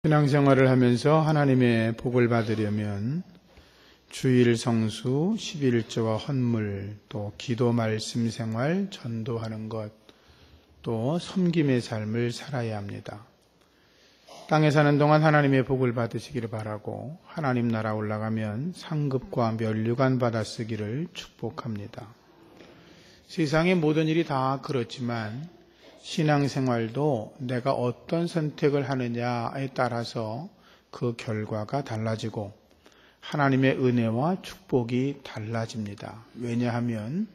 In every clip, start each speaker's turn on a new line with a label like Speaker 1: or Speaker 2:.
Speaker 1: 신앙생활을 하면서 하나님의 복을 받으려면 주일 성수, 11조와 헌물, 또 기도 말씀 생활, 전도하는 것, 또 섬김의 삶을 살아야 합니다. 땅에 사는 동안 하나님의 복을 받으시기를 바라고 하나님 나라 올라가면 상급과 면류관 받아쓰기를 축복합니다. 세상의 모든 일이 다 그렇지만 신앙생활도 내가 어떤 선택을 하느냐에 따라서 그 결과가 달라지고 하나님의 은혜와 축복이 달라집니다. 왜냐하면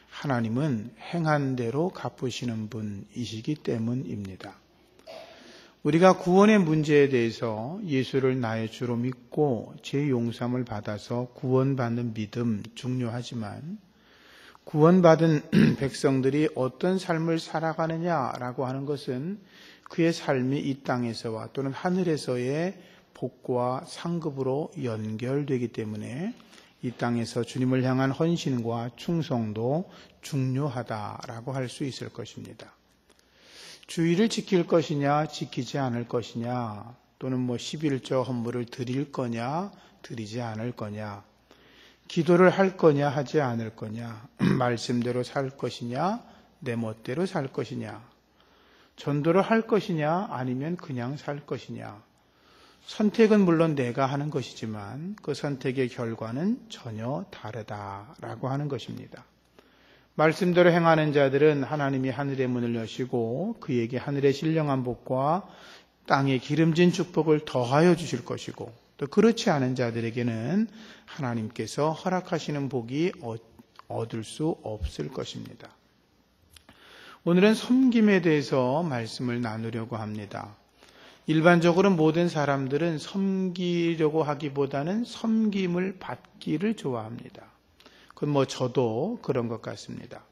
Speaker 1: 하나님은 행한 대로 갚으시는 분이시기 때문입니다. 우리가 구원의 문제에 대해서 예수를 나의 주로 믿고 죄 용서함을 받아서 구원받는 믿음 중요하지만 구원받은 백성들이 어떤 삶을 살아가느냐라고 하는 것은 그의 삶이 이 땅에서와 또는 하늘에서의 복과 상급으로 연결되기 때문에 이 땅에서 주님을 향한 헌신과 충성도 중요하다라고 할 수 있을 것입니다. 주의를 지킬 것이냐 지키지 않을 것이냐 또는 11조 헌물을 드릴 거냐 드리지 않을 거냐, 기도를 할 거냐 하지 않을 거냐, 말씀대로 살 것이냐 내 멋대로 살 것이냐, 전도를 할 것이냐 아니면 그냥 살 것이냐, 선택은 물론 내가 하는 것이지만 그 선택의 결과는 전혀 다르다라고 하는 것입니다. 말씀대로 행하는 자들은 하나님이 하늘의 문을 여시고 그에게 하늘의 신령한 복과 땅의 기름진 축복을 더하여 주실 것이고, 또 그렇지 않은 자들에게는 하나님께서 허락하시는 복이 얻을 수 없을 것입니다. 오늘은 섬김에 대해서 말씀을 나누려고 합니다. 일반적으로 모든 사람들은 섬기려고 하기보다는 섬김을 받기를 좋아합니다. 그건 저도 그런 것 같습니다.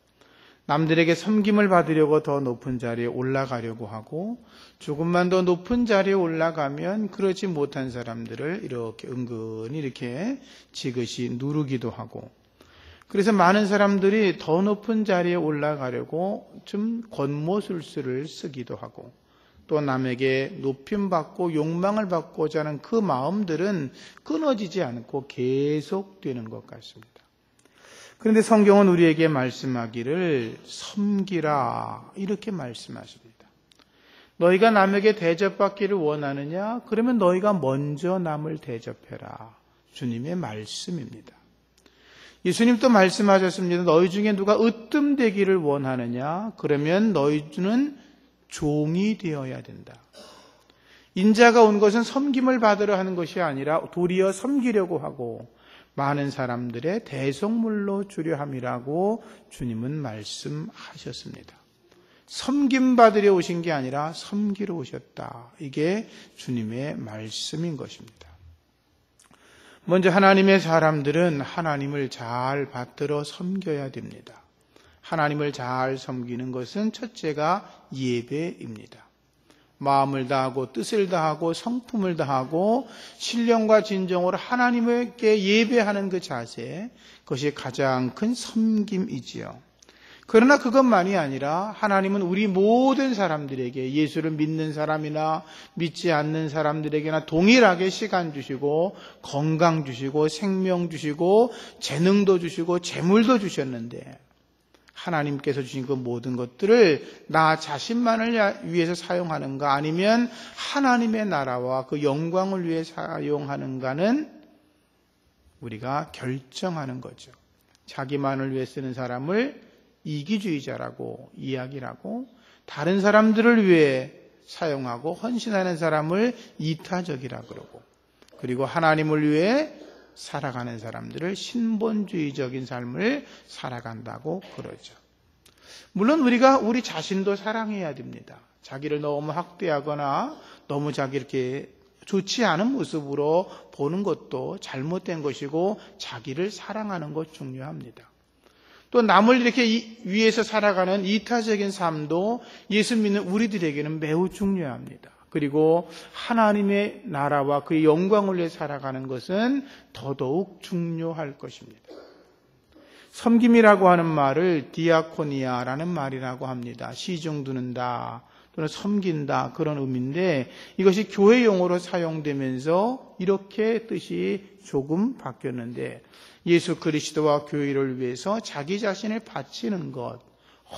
Speaker 1: 남들에게 섬김을 받으려고 더 높은 자리에 올라가려고 하고, 조금만 더 높은 자리에 올라가면 그러지 못한 사람들을 이렇게 은근히 이렇게 지그시 누르기도 하고, 그래서 많은 사람들이 더 높은 자리에 올라가려고 좀 권모술수를 쓰기도 하고, 또 남에게 높임받고 욕망을 받고자 하는 그 마음들은 끊어지지 않고 계속되는 것 같습니다. 그런데 성경은 우리에게 말씀하기를 섬기라 이렇게 말씀하십니다. 너희가 남에게 대접받기를 원하느냐? 그러면 너희가 먼저 남을 대접해라. 주님의 말씀입니다. 예수님도 말씀하셨습니다. 너희 중에 누가 으뜸되기를 원하느냐? 그러면 너희는 종이 되어야 된다. 인자가 온 것은 섬김을 받으려 하는 것이 아니라 도리어 섬기려고 하고 많은 사람들의 대속물로 주려 함이라고 주님은 말씀하셨습니다. 섬김받으려 오신 게 아니라 섬기러 오셨다. 이게 주님의 말씀인 것입니다. 먼저 하나님의 사람들은 하나님을 잘 받들어 섬겨야 됩니다. 하나님을 잘 섬기는 것은 첫째가 예배입니다. 마음을 다하고 뜻을 다하고 성품을 다하고 신령과 진정으로 하나님께 예배하는 그 자세, 그것이 가장 큰 섬김이지요. 그러나 그것만이 아니라 하나님은 우리 모든 사람들에게, 예수를 믿는 사람이나 믿지 않는 사람들에게나 동일하게 시간 주시고 건강 주시고 생명 주시고 재능도 주시고 재물도 주셨는데, 하나님께서 주신 그 모든 것들을 나 자신만을 위해서 사용하는가 아니면 하나님의 나라와 그 영광을 위해 사용하는가는 우리가 결정하는 거죠. 자기만을 위해 쓰는 사람을 이기주의자라고 이야기를 하고, 다른 사람들을 위해 사용하고 헌신하는 사람을 이타적이라 그러고, 그리고 하나님을 위해 살아가는 사람들을 신본주의적인 삶을 살아간다고 그러죠. 물론 우리가 우리 자신도 사랑해야 됩니다. 자기를 너무 학대하거나 너무 자기 이렇게 좋지 않은 모습으로 보는 것도 잘못된 것이고, 자기를 사랑하는 것 중요합니다. 또 남을 이렇게 위해서 살아가는 이타적인 삶도 예수 믿는 우리들에게는 매우 중요합니다. 그리고 하나님의 나라와 그의 영광을 위해 살아가는 것은 더더욱 중요할 것입니다. 섬김이라고 하는 말을 디아코니아라는 말이라고 합니다. 시중 두는다, 또는 섬긴다 그런 의미인데 이것이 교회 용어로 사용되면서 이렇게 뜻이 조금 바뀌었는데 예수 그리스도와 교회를 위해서 자기 자신을 바치는 것,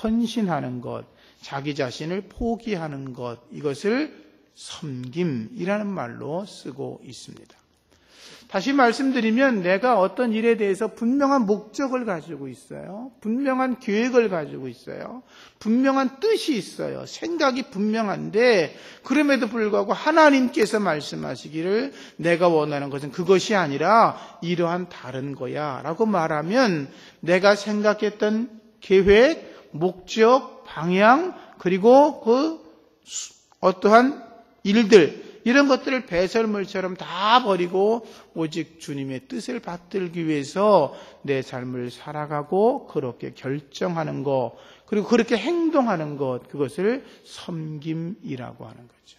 Speaker 1: 헌신하는 것, 자기 자신을 포기하는 것, 이것을 섬김이라는 말로 쓰고 있습니다. 다시 말씀드리면 내가 어떤 일에 대해서 분명한 목적을 가지고 있어요. 분명한 계획을 가지고 있어요. 분명한 뜻이 있어요. 생각이 분명한데 그럼에도 불구하고 하나님께서 말씀하시기를 내가 원하는 것은 그것이 아니라 이러한 다른 거야 라고 말하면 내가 생각했던 계획, 목적, 방향 그리고 그 어떠한 일들 이런 것들을 배설물처럼 다 버리고 오직 주님의 뜻을 받들기 위해서 내 삶을 살아가고 그렇게 결정하는 것 그리고 그렇게 행동하는 것 그것을 섬김이라고 하는 거죠.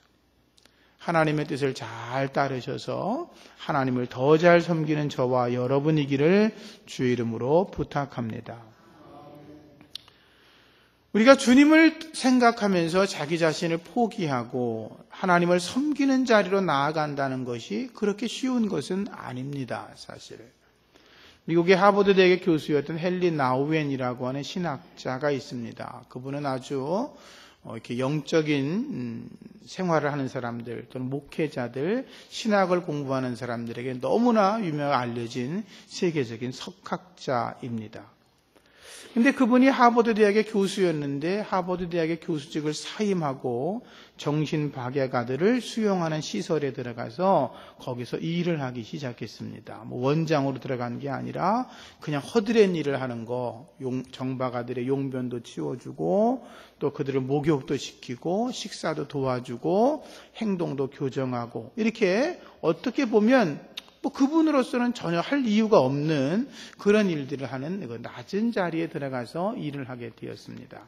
Speaker 1: 하나님의 뜻을 잘 따르셔서 하나님을 더 잘 섬기는 저와 여러분이기를 주의 이름으로 부탁합니다. 우리가 주님을 생각하면서 자기 자신을 포기하고 하나님을 섬기는 자리로 나아간다는 것이 그렇게 쉬운 것은 아닙니다, 사실. 미국의 하버드 대학의 교수였던 헨리 나우엔이라고 하는 신학자가 있습니다. 그분은 아주 이렇게 영적인 생활을 하는 사람들 또는 목회자들, 신학을 공부하는 사람들에게 너무나 유명하게 알려진 세계적인 석학자입니다. 근데 그분이 하버드 대학의 교수였는데 하버드 대학의 교수직을 사임하고 정신박약아들을 수용하는 시설에 들어가서 거기서 일을 하기 시작했습니다. 원장으로 들어간 게 아니라 그냥 허드렛 일을 하는 거, 정박아들의 용변도 치워주고 또 그들을 목욕도 시키고 식사도 도와주고 행동도 교정하고 이렇게 어떻게 보면 그분으로서는 전혀 할 이유가 없는 그런 일들을 하는 낮은 자리에 들어가서 일을 하게 되었습니다.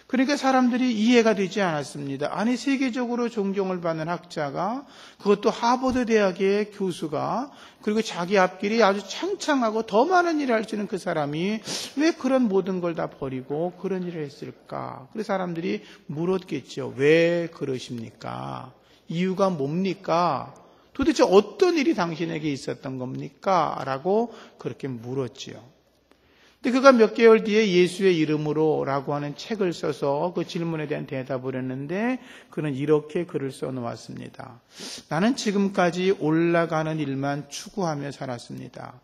Speaker 1: 그러니까 사람들이 이해가 되지 않았습니다. 아니 세계적으로 존경을 받는 학자가 그것도 하버드 대학의 교수가 그리고 자기 앞길이 아주 창창하고 더 많은 일을 할 수 있는 그 사람이 왜 그런 모든 걸 다 버리고 그런 일을 했을까? 그래서 사람들이 물었겠죠. 왜 그러십니까? 이유가 뭡니까? 도대체 어떤 일이 당신에게 있었던 겁니까? 라고 그렇게 물었지요. 근데 그가 몇 개월 뒤에 예수의 이름으로 라고 하는 책을 써서 그 질문에 대한 대답을 했는데 그는 이렇게 글을 써놓았습니다. 나는 지금까지 올라가는 일만 추구하며 살았습니다.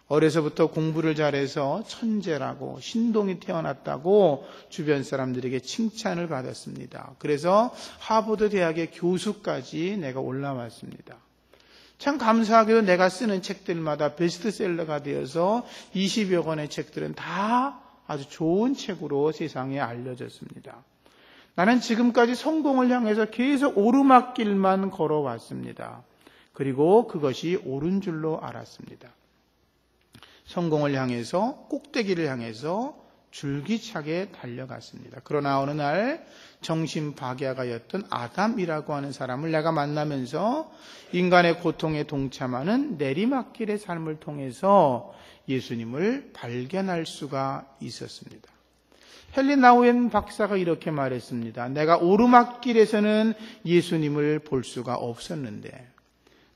Speaker 1: 어려서부터 공부를 잘해서 천재라고 신동이 태어났다고 주변 사람들에게 칭찬을 받았습니다. 그래서 하버드 대학의 교수까지 내가 올라왔습니다. 참 감사하게도 내가 쓰는 책들마다 베스트셀러가 되어서 20여 권의 책들은 다 아주 좋은 책으로 세상에 알려졌습니다. 나는 지금까지 성공을 향해서 계속 오르막길만 걸어왔습니다. 그리고 그것이 옳은 줄로 알았습니다. 성공을 향해서 꼭대기를 향해서 줄기차게 달려갔습니다. 그러나 어느 날 정신박약아였던 아담이라고 하는 사람을 내가 만나면서 인간의 고통에 동참하는 내리막길의 삶을 통해서 예수님을 발견할 수가 있었습니다. 헨리 나우엔 박사가 이렇게 말했습니다. 내가 오르막길에서는 예수님을 볼 수가 없었는데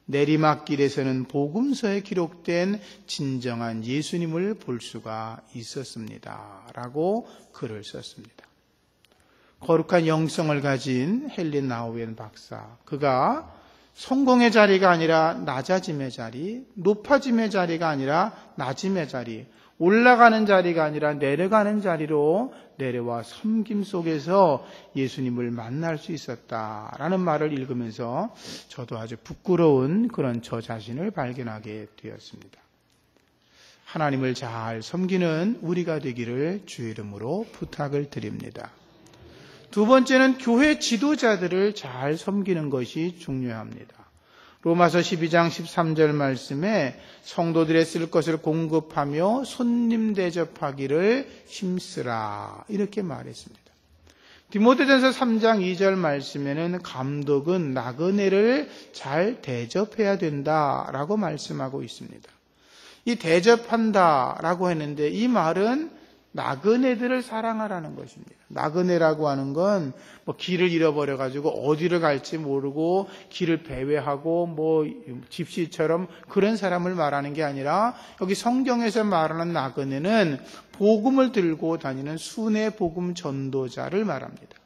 Speaker 1: 내리막길에서는 복음서에 기록된 진정한 예수님을 볼 수가 있었습니다. 라고 글을 썼습니다. 거룩한 영성을 가진 헨리 나우엔 박사, 그가 성공의 자리가 아니라 낮아짐의 자리, 높아짐의 자리가 아니라 낮음의 자리, 올라가는 자리가 아니라 내려가는 자리로 내려와 섬김 속에서 예수님을 만날 수 있었다라는 말을 읽으면서 저도 아주 부끄러운 그런 저 자신을 발견하게 되었습니다. 하나님을 잘 섬기는 우리가 되기를 주의 이름으로 부탁을 드립니다. 두 번째는 교회 지도자들을 잘 섬기는 것이 중요합니다. 로마서 12장 13절 말씀에 성도들의 쓸 것을 공급하며 손님 대접하기를 힘쓰라 이렇게 말했습니다. 디모데전서 3장 2절 말씀에는 감독은 나그네를 잘 대접해야 된다라고 말씀하고 있습니다. 이 대접한다라고 했는데 이 말은 나그네들을 사랑하라는 것입니다. 나그네라고 하는 건 뭐 길을 잃어버려가지고 어디를 갈지 모르고 길을 배회하고 뭐 집시처럼 그런 사람을 말하는 게 아니라 여기 성경에서 말하는 나그네는 복음을 들고 다니는 순회 복음 전도자를 말합니다.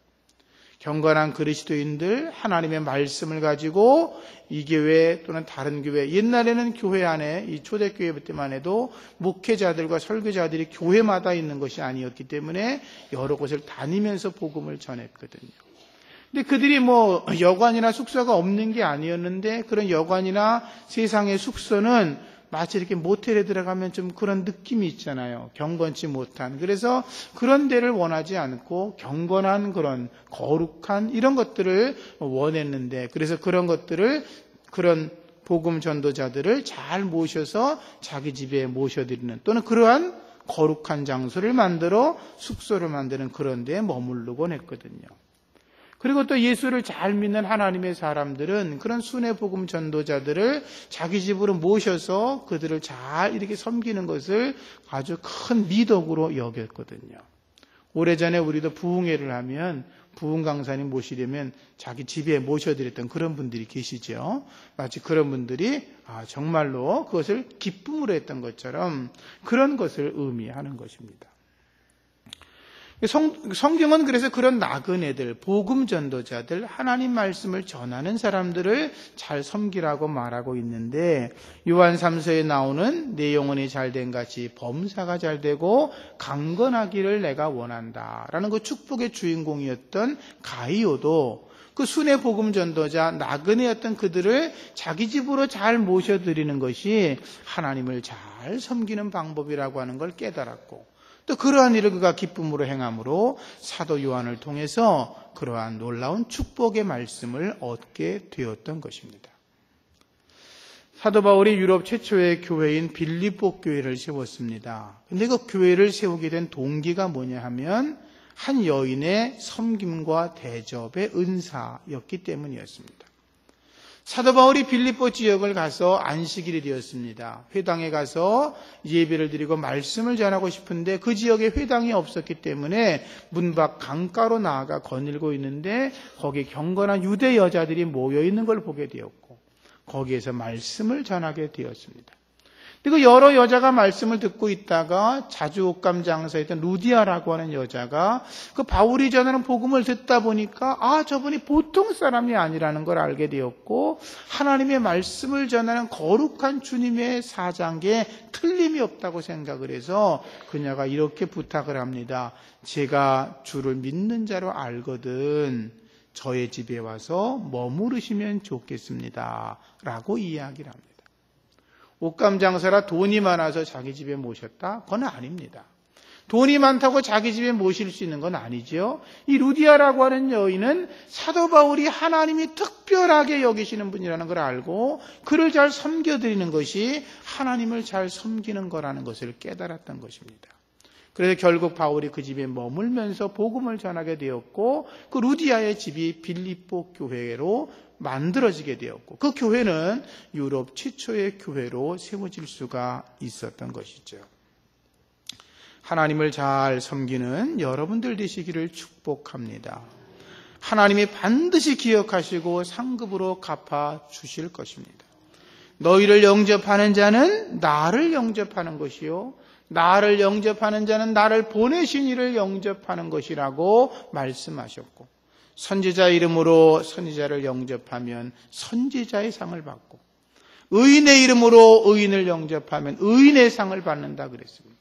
Speaker 1: 경건한 그리스도인들, 하나님의 말씀을 가지고 이 교회 또는 다른 교회, 옛날에는 교회 안에 이 초대교회 때만 해도 목회자들과 설교자들이 교회마다 있는 것이 아니었기 때문에 여러 곳을 다니면서 복음을 전했거든요. 근데 그들이 뭐 여관이나 숙소가 없는 게 아니었는데 그런 여관이나 세상의 숙소는 마치 이렇게 모텔에 들어가면 좀 그런 느낌이 있잖아요. 경건치 못한. 그래서 그런 데를 원하지 않고 경건한 그런 거룩한 이런 것들을 원했는데 그래서 그런 것들을 그런 복음 전도자들을 잘 모셔서 자기 집에 모셔드리는 또는 그러한 거룩한 장소를 만들어 숙소를 만드는 그런 데에 머무르곤 했거든요. 그리고 또 예수를 잘 믿는 하나님의 사람들은 그런 순회 복음 전도자들을 자기 집으로 모셔서 그들을 잘 이렇게 섬기는 것을 아주 큰 미덕으로 여겼거든요. 오래전에 우리도 부흥회를 하면 부흥 강사님 모시려면 자기 집에 모셔드렸던 그런 분들이 계시죠. 마치 그런 분들이 정말로 그것을 기쁨으로 했던 것처럼 그런 것을 의미하는 것입니다. 성경은 그래서 그런 나그네들, 복음 전도자들, 하나님 말씀을 전하는 사람들을 잘 섬기라고 말하고 있는데 요한 3서에 나오는 내 영혼이 잘된 같이 범사가 잘되고 강건하기를 내가 원한다라는 그 축복의 주인공이었던 가이오도 그 순회 복음 전도자 나그네였던 그들을 자기 집으로 잘 모셔드리는 것이 하나님을 잘 섬기는 방법이라고 하는 걸 깨달았고 또 그러한 일을 그가 기쁨으로 행함으로 사도 요한을 통해서 그러한 놀라운 축복의 말씀을 얻게 되었던 것입니다. 사도 바울이 유럽 최초의 교회인 빌립보 교회를 세웠습니다. 그런데 그 교회를 세우게 된 동기가 뭐냐 하면 한 여인의 섬김과 대접의 은사였기 때문이었습니다. 사도 바울이 빌립보 지역을 가서 안식일이 되었습니다. 회당에 가서 예배를 드리고 말씀을 전하고 싶은데 그 지역에 회당이 없었기 때문에 문 밖 강가로 나아가 거닐고 있는데 거기 경건한 유대 여자들이 모여 있는 걸 보게 되었고 거기에서 말씀을 전하게 되었습니다. 그리고 여러 여자가 말씀을 듣고 있다가 자주 옷감 장사했던 루디아라고 하는 여자가 그 바울이 전하는 복음을 듣다 보니까 저분이 보통 사람이 아니라는 걸 알게 되었고 하나님의 말씀을 전하는 거룩한 주님의 사장에 틀림이 없다고 생각을 해서 그녀가 이렇게 부탁을 합니다. 제가 주를 믿는 자로 알거든 저의 집에 와서 머무르시면 좋겠습니다 라고 이야기를 합니다. 옷감 장사라 돈이 많아서 자기 집에 모셨다? 그건 아닙니다. 돈이 많다고 자기 집에 모실 수 있는 건 아니죠. 이 루디아라고 하는 여인은 사도 바울이 하나님이 특별하게 여기시는 분이라는 걸 알고 그를 잘 섬겨드리는 것이 하나님을 잘 섬기는 거라는 것을 깨달았던 것입니다. 그래서 결국 바울이 그 집에 머물면서 복음을 전하게 되었고 그 루디아의 집이 빌립보 교회로 만들어지게 되었고 그 교회는 유럽 최초의 교회로 세워질 수가 있었던 것이죠. 하나님을 잘 섬기는 여러분들 되시기를 축복합니다. 하나님이 반드시 기억하시고 상급으로 갚아 주실 것입니다. 너희를 영접하는 자는 나를 영접하는 것이요 나를 영접하는 자는 나를 보내신 이를 영접하는 것이라고 말씀하셨고 선지자 이름으로 선지자를 영접하면 선지자의 상을 받고 의인의 이름으로 의인을 영접하면 의인의 상을 받는다 그랬습니다.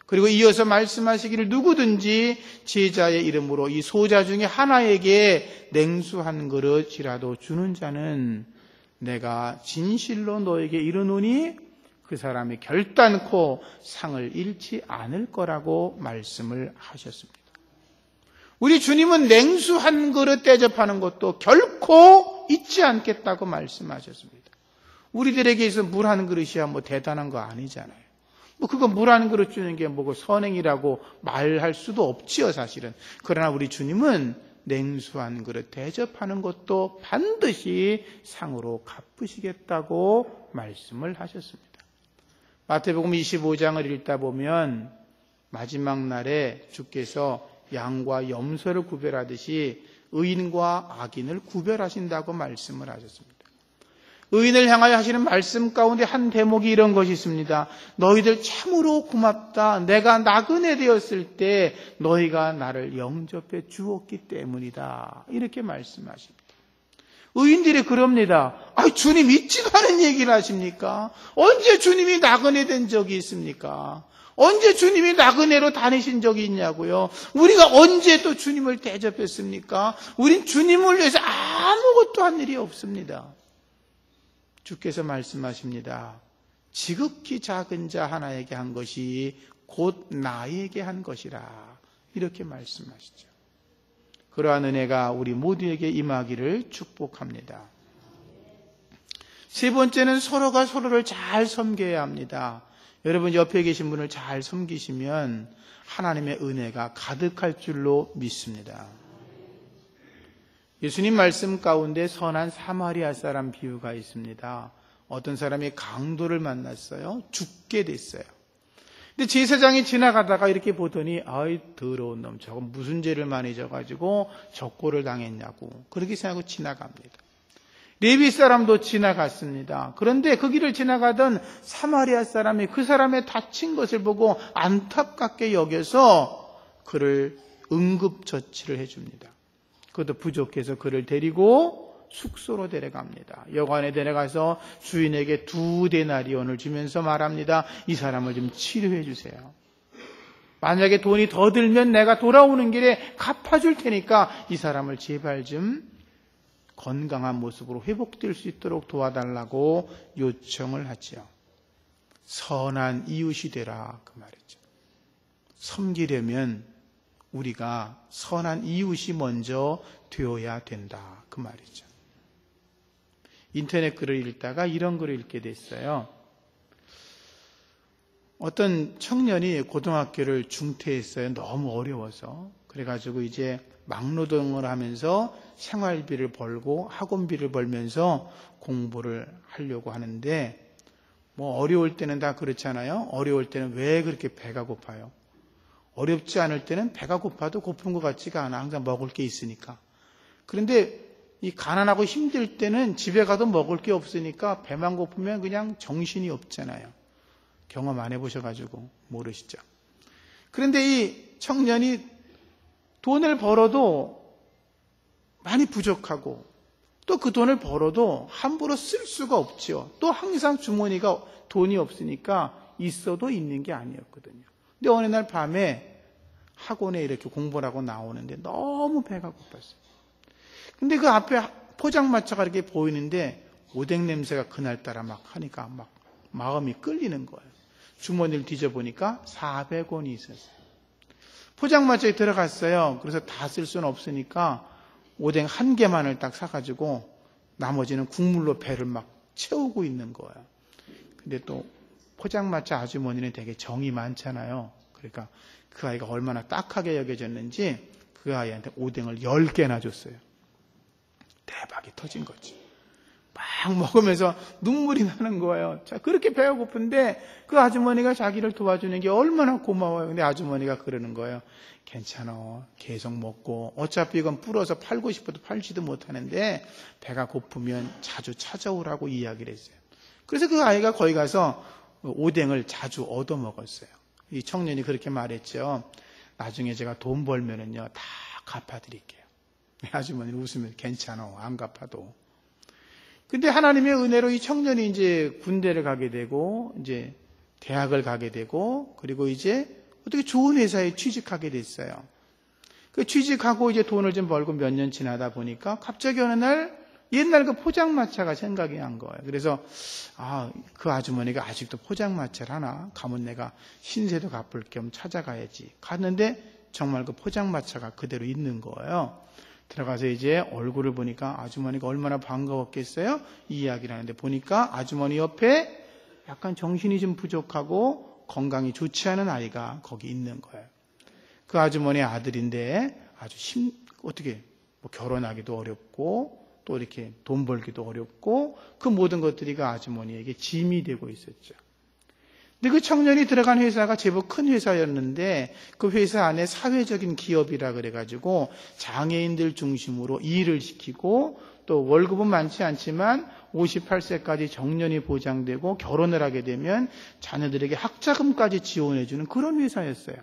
Speaker 1: 그리고 이어서 말씀하시기를 누구든지 제자의 이름으로 이 소자 중에 하나에게 냉수 한 그릇이라도 주는 자는 내가 진실로 너에게 이르노니 그 사람이 결단코 상을 잃지 않을 거라고 말씀을 하셨습니다. 우리 주님은 냉수 한 그릇 대접하는 것도 결코 잊지 않겠다고 말씀하셨습니다. 우리들에게 있어 물 한 그릇이야 뭐 대단한 거 아니잖아요. 그거 물 한 그릇 주는 게 뭐고 선행이라고 말할 수도 없지요, 사실은. 그러나 우리 주님은 냉수 한 그릇 대접하는 것도 반드시 상으로 갚으시겠다고 말씀을 하셨습니다. 마태복음 25장을 읽다 보면 마지막 날에 주께서 양과 염소를 구별하듯이 의인과 악인을 구별하신다고 말씀을 하셨습니다. 의인을 향하여 하시는 말씀 가운데 한 대목이 이런 것이 있습니다. 너희들 참으로 고맙다. 내가 나그네 되었을 때 너희가 나를 영접해 주었기 때문이다. 이렇게 말씀하십니다. 의인들이 그럽니다. 주님 있지도 않은 얘기를 하십니까? 언제 주님이 나그네 된 적이 있습니까? 언제 주님이 나그네로 다니신 적이 있냐고요? 우리가 언제 또 주님을 대접했습니까? 우린 주님을 위해서 아무것도 한 일이 없습니다. 주께서 말씀하십니다. 지극히 작은 자 하나에게 한 것이 곧 나에게 한 것이라. 이렇게 말씀하시죠. 그러한 은혜가 우리 모두에게 임하기를 축복합니다. 세 번째는 서로가 서로를 잘 섬겨야 합니다. 여러분 옆에 계신 분을 잘 섬기시면 하나님의 은혜가 가득할 줄로 믿습니다. 예수님 말씀 가운데 선한 사마리아 사람 비유가 있습니다. 어떤 사람이 강도를 만났어요. 죽게 됐어요. 근데 제사장이 지나가다가 이렇게 보더니 아이 더러운 놈 저건 무슨 죄를 많이 져가지고 적고를 당했냐고 그렇게 생각하고 지나갑니다. 레위 사람도 지나갔습니다. 그런데 그 길을 지나가던 사마리아 사람이 그 사람의 다친 것을 보고 안타깝게 여겨서 그를 응급처치를 해줍니다. 그것도 부족해서 그를 데리고 숙소로 데려갑니다. 여관에 데려가서 주인에게 2데나리온을 주면서 말합니다. 이 사람을 좀 치료해 주세요. 만약에 돈이 더 들면 내가 돌아오는 길에 갚아줄 테니까 이 사람을 제발 좀 건강한 모습으로 회복될 수 있도록 도와달라고 요청을 하죠. 선한 이웃이 되라 그 말이죠. 섬기려면 우리가 선한 이웃이 먼저 되어야 된다 그 말이죠. 인터넷 글을 읽다가 이런 글을 읽게 됐어요. 어떤 청년이 고등학교를 중퇴했어요. 너무 어려워서. 그래가지고 이제 막노동을 하면서 생활비를 벌고 학원비를 벌면서 공부를 하려고 하는데 뭐 어려울 때는 다 그렇잖아요. 어려울 때는 왜 그렇게 배가 고파요? 어렵지 않을 때는 배가 고파도 고픈 것 같지가 않아. 항상 먹을 게 있으니까. 그런데 이 가난하고 힘들 때는 집에 가도 먹을 게 없으니까 배만 고프면 그냥 정신이 없잖아요. 경험 안 해보셔가지고 모르시죠. 그런데 이 청년이 돈을 벌어도 많이 부족하고 또 그 돈을 벌어도 함부로 쓸 수가 없죠. 또 항상 주머니가 돈이 없으니까 있어도 있는 게 아니었거든요. 근데 어느 날 밤에 학원에 이렇게 공부를 하고 나오는데 너무 배가 고팠어요. 근데 그 앞에 포장마차가 이렇게 보이는데 오뎅 냄새가 그날따라 막 하니까 막 마음이 끌리는 거예요. 주머니를 뒤져보니까 400원이 있었어요. 포장마차에 들어갔어요. 그래서 다 쓸 수는 없으니까 오뎅 한 개만을 딱 사가지고 나머지는 국물로 배를 막 채우고 있는 거예요. 근데 또 포장마차 아주머니는 되게 정이 많잖아요. 그러니까 그 아이가 얼마나 딱하게 여겨졌는지 그 아이한테 오뎅을 10개나 줬어요. 대박이 터진 거지. 막 먹으면서 눈물이 나는 거예요. 자, 그렇게 배가 고픈데 그 아주머니가 자기를 도와주는 게 얼마나 고마워요. 근데 아주머니가 그러는 거예요. 괜찮아. 계속 먹고 어차피 이건 불어서 팔고 싶어도 팔지도 못하는데 배가 고프면 자주 찾아오라고 이야기를 했어요. 그래서 그 아이가 거기 가서 오뎅을 자주 얻어 먹었어요. 이 청년이 그렇게 말했죠. 나중에 제가 돈 벌면은요 다 갚아드릴게요. 아주머니는 웃으면서 괜찮아. 안 갚아도. 근데 하나님의 은혜로 이 청년이 이제 군대를 가게 되고 이제 대학을 가게 되고 그리고 이제 어떻게 좋은 회사에 취직하게 됐어요. 그 취직하고 이제 돈을 좀 벌고 몇 년 지나다 보니까 갑자기 어느 날 옛날 그 포장마차가 생각이 난 거예요. 그래서 그 아주머니가 아직도 포장마차를 하나? 가면 내가 신세도 갚을 겸 찾아가야지. 갔는데 정말 그 포장마차가 그대로 있는 거예요. 들어가서 이제 얼굴을 보니까 아주머니가 얼마나 반가웠겠어요? 이 이야기를 하는데 보니까 아주머니 옆에 약간 정신이 좀 부족하고 건강이 좋지 않은 아이가 거기 있는 거예요. 그 아주머니 아들인데 아주 어떻게 뭐 결혼하기도 어렵고 또 이렇게 돈 벌기도 어렵고 그 모든 것들이 그 아주머니에게 짐이 되고 있었죠. 근데 그 청년이 들어간 회사가 제법 큰 회사였는데 그 회사 안에 사회적인 기업이라 그래가지고 장애인들 중심으로 일을 시키고 또 월급은 많지 않지만 58세까지 정년이 보장되고 결혼을 하게 되면 자녀들에게 학자금까지 지원해주는 그런 회사였어요.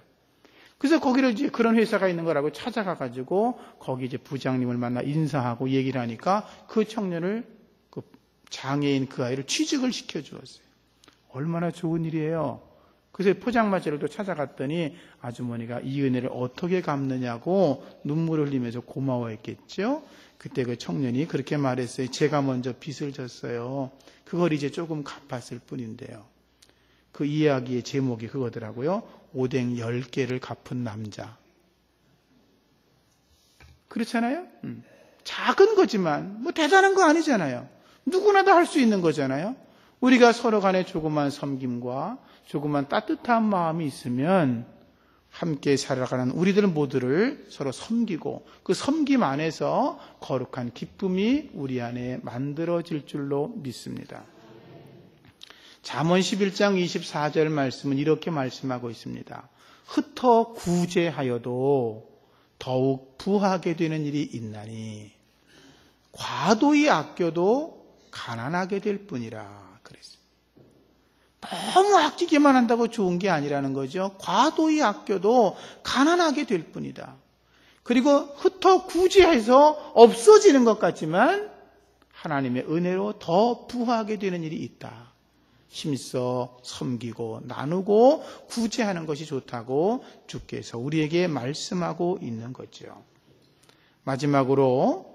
Speaker 1: 그래서 거기를 이제 그런 회사가 있는 거라고 찾아가가지고 거기 이제 부장님을 만나 인사하고 얘기를 하니까 그 청년을 그 장애인 그 아이를 취직을 시켜주었어요. 얼마나 좋은 일이에요. 그래서 포장마차를 또 찾아갔더니 아주머니가 이 은혜를 어떻게 갚느냐고 눈물을 흘리면서 고마워했겠죠. 그때 그 청년이 그렇게 말했어요. 제가 먼저 빚을 졌어요. 그걸 이제 조금 갚았을 뿐인데요. 그 이야기의 제목이 그거더라고요. 오뎅 10개를 갚은 남자. 그렇잖아요? 작은 거지만 뭐 대단한 거 아니잖아요. 누구나 다 할 수 있는 거잖아요. 우리가 서로 간에 조그만 섬김과 조그만 따뜻한 마음이 있으면 함께 살아가는 우리들 모두를 서로 섬기고 그 섬김 안에서 거룩한 기쁨이 우리 안에 만들어질 줄로 믿습니다. 잠언 11장 24절 말씀은 이렇게 말씀하고 있습니다. 흩어 구제하여도 더욱 부하게 되는 일이 있나니 과도히 아껴도 가난하게 될 뿐이라 그랬어요. 너무 아끼기만 한다고 좋은 게 아니라는 거죠. 과도히 아껴도 가난하게 될 뿐이다. 그리고 흩어 구제해서 없어지는 것 같지만 하나님의 은혜로 더 부하게 되는 일이 있다. 힘써 섬기고 나누고 구제하는 것이 좋다고 주께서 우리에게 말씀하고 있는 거죠. 마지막으로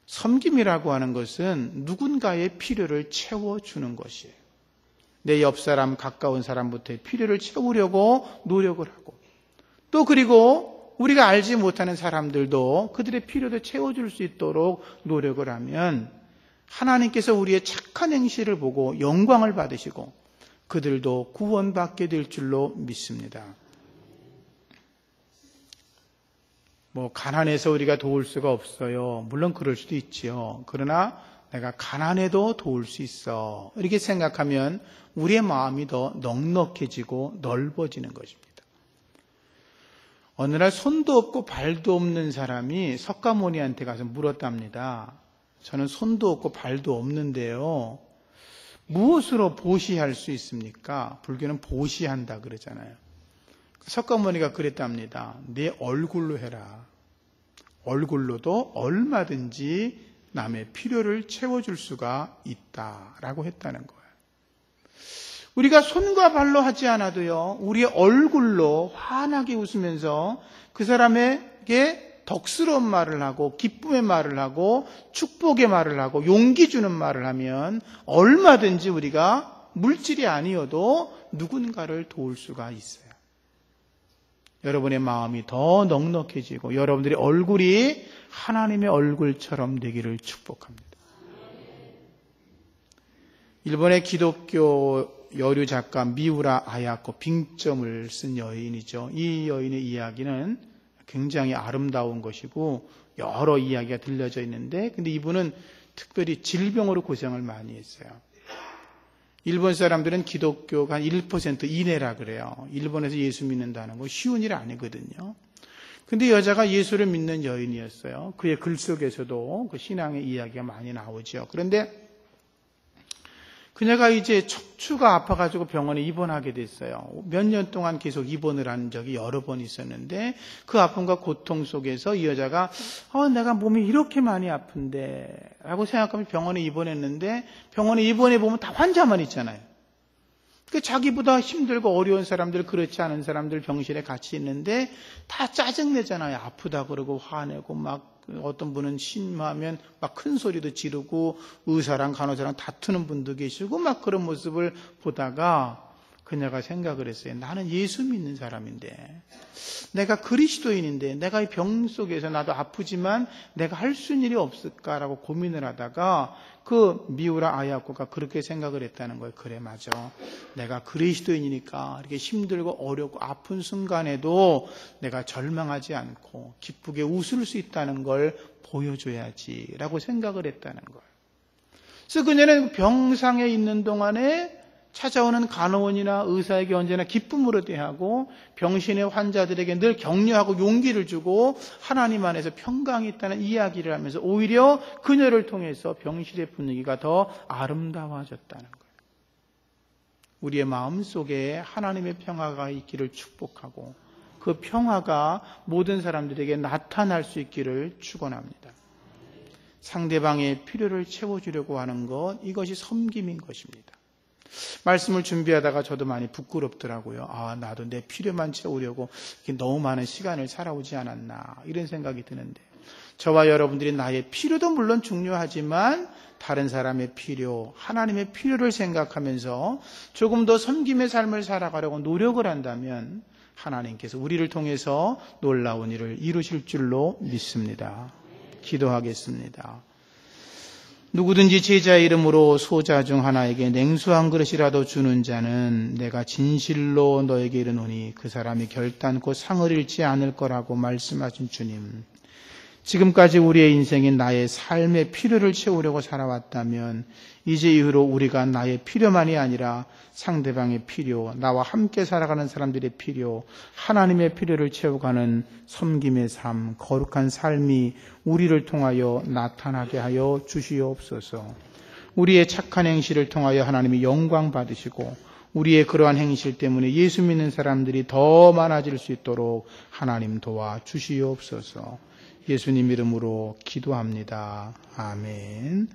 Speaker 1: 섬김이라고 하는 것은 누군가의 필요를 채워주는 것이에요. 내 옆 사람, 가까운 사람부터의 필요를 채우려고 노력을 하고 또 그리고 우리가 알지 못하는 사람들도 그들의 필요를 채워줄 수 있도록 노력을 하면 하나님께서 우리의 착한 행실을 보고 영광을 받으시고 그들도 구원받게 될 줄로 믿습니다. 뭐 가난해서 우리가 도울 수가 없어요. 물론 그럴 수도 있지요. 그러나 내가 가난해도 도울 수 있어. 이렇게 생각하면 우리의 마음이 더 넉넉해지고 넓어지는 것입니다. 어느 날 손도 없고 발도 없는 사람이 석가모니한테 가서 물었답니다. 저는 손도 없고 발도 없는데요. 무엇으로 보시할 수 있습니까? 불교는 보시한다 그러잖아요. 석가모니가 그랬답니다. 내 얼굴로 해라. 얼굴로도 얼마든지 남의 필요를 채워줄 수가 있다라고 했다는 거예요. 우리가 손과 발로 하지 않아도요, 우리의 얼굴로 환하게 웃으면서 그 사람에게 덕스러운 말을 하고 기쁨의 말을 하고 축복의 말을 하고 용기 주는 말을 하면 얼마든지 우리가 물질이 아니어도 누군가를 도울 수가 있어요. 여러분의 마음이 더 넉넉해지고 여러분들의 얼굴이 하나님의 얼굴처럼 되기를 축복합니다. 일본의 기독교 여류 작가 미우라 아야코 빙점을 쓴 여인이죠. 이 여인의 이야기는 굉장히 아름다운 것이고 여러 이야기가 들려져 있는데 근데 이분은 특별히 질병으로 고생을 많이 했어요. 일본 사람들은 기독교가 한 1% 이내라 그래요. 일본에서 예수 믿는다는 거 쉬운 일 아니거든요. 근데 여자가 예수를 믿는 여인이었어요. 그의 글 속에서도 그 신앙의 이야기가 많이 나오죠. 그런데 그녀가 이제 척추가 아파가지고 병원에 입원하게 됐어요. 몇 년 동안 계속 입원을 한 적이 여러 번 있었는데 그 아픔과 고통 속에서 이 여자가 내가 몸이 이렇게 많이 아픈데 라고 생각하면 병원에 입원했는데 병원에 입원해 보면 다 환자만 있잖아요. 그 자기보다 힘들고 어려운 사람들, 그렇지 않은 사람들 병실에 같이 있는데 다 짜증내잖아요. 아프다 그러고 화내고 막 어떤 분은 심하면 막 큰 소리도 지르고 의사랑 간호사랑 다투는 분도 계시고 막 그런 모습을 보다가 그녀가 생각을 했어요. 나는 예수 믿는 사람인데 내가 그리스도인인데 내가 이 병 속에서 나도 아프지만 내가 할 수 있는 일이 없을까라고 고민을 하다가 그 미우라 아야코가 그렇게 생각을 했다는 거예요. 그래 맞아. 내가 그리스도인이니까 이렇게 힘들고 어렵고 아픈 순간에도 내가 절망하지 않고 기쁘게 웃을 수 있다는 걸 보여줘야지라고 생각을 했다는 거예요. 그래서 그녀는 병상에 있는 동안에 찾아오는 간호원이나 의사에게 언제나 기쁨으로 대하고 병신의 환자들에게 늘 격려하고 용기를 주고 하나님 안에서 평강이 있다는 이야기를 하면서 오히려 그녀를 통해서 병실의 분위기가 더 아름다워졌다는 거예요. 우리의 마음속에 하나님의 평화가 있기를 축복하고 그 평화가 모든 사람들에게 나타날 수 있기를 축원합니다. 상대방의 필요를 채워주려고 하는 것, 이것이 섬김인 것입니다. 말씀을 준비하다가 저도 많이 부끄럽더라고요. 나도 내 필요만 채우려고 너무 많은 시간을 살아오지 않았나 이런 생각이 드는데, 저와 여러분들이 나의 필요도 물론 중요하지만 다른 사람의 필요, 하나님의 필요를 생각하면서 조금 더 섬김의 삶을 살아가려고 노력을 한다면 하나님께서 우리를 통해서 놀라운 일을 이루실 줄로 믿습니다. 기도하겠습니다. 누구든지 제자의 이름으로 소자 중 하나에게 냉수 한 그릇이라도 주는 자는 내가 진실로 너에게 이르노니 그 사람이 결단코 상을 잃지 않을 거라고 말씀하신 주님, 지금까지 우리의 인생인 나의 삶의 필요를 채우려고 살아왔다면 이제 이후로 우리가 나의 필요만이 아니라 상대방의 필요, 나와 함께 살아가는 사람들의 필요, 하나님의 필요를 채워가는 섬김의 삶, 거룩한 삶이 우리를 통하여 나타나게 하여 주시옵소서. 우리의 착한 행실을 통하여 하나님이 영광 받으시고 우리의 그러한 행실 때문에 예수 믿는 사람들이 더 많아질 수 있도록 하나님 도와 주시옵소서. 예수님 이름으로 기도합니다. 아멘.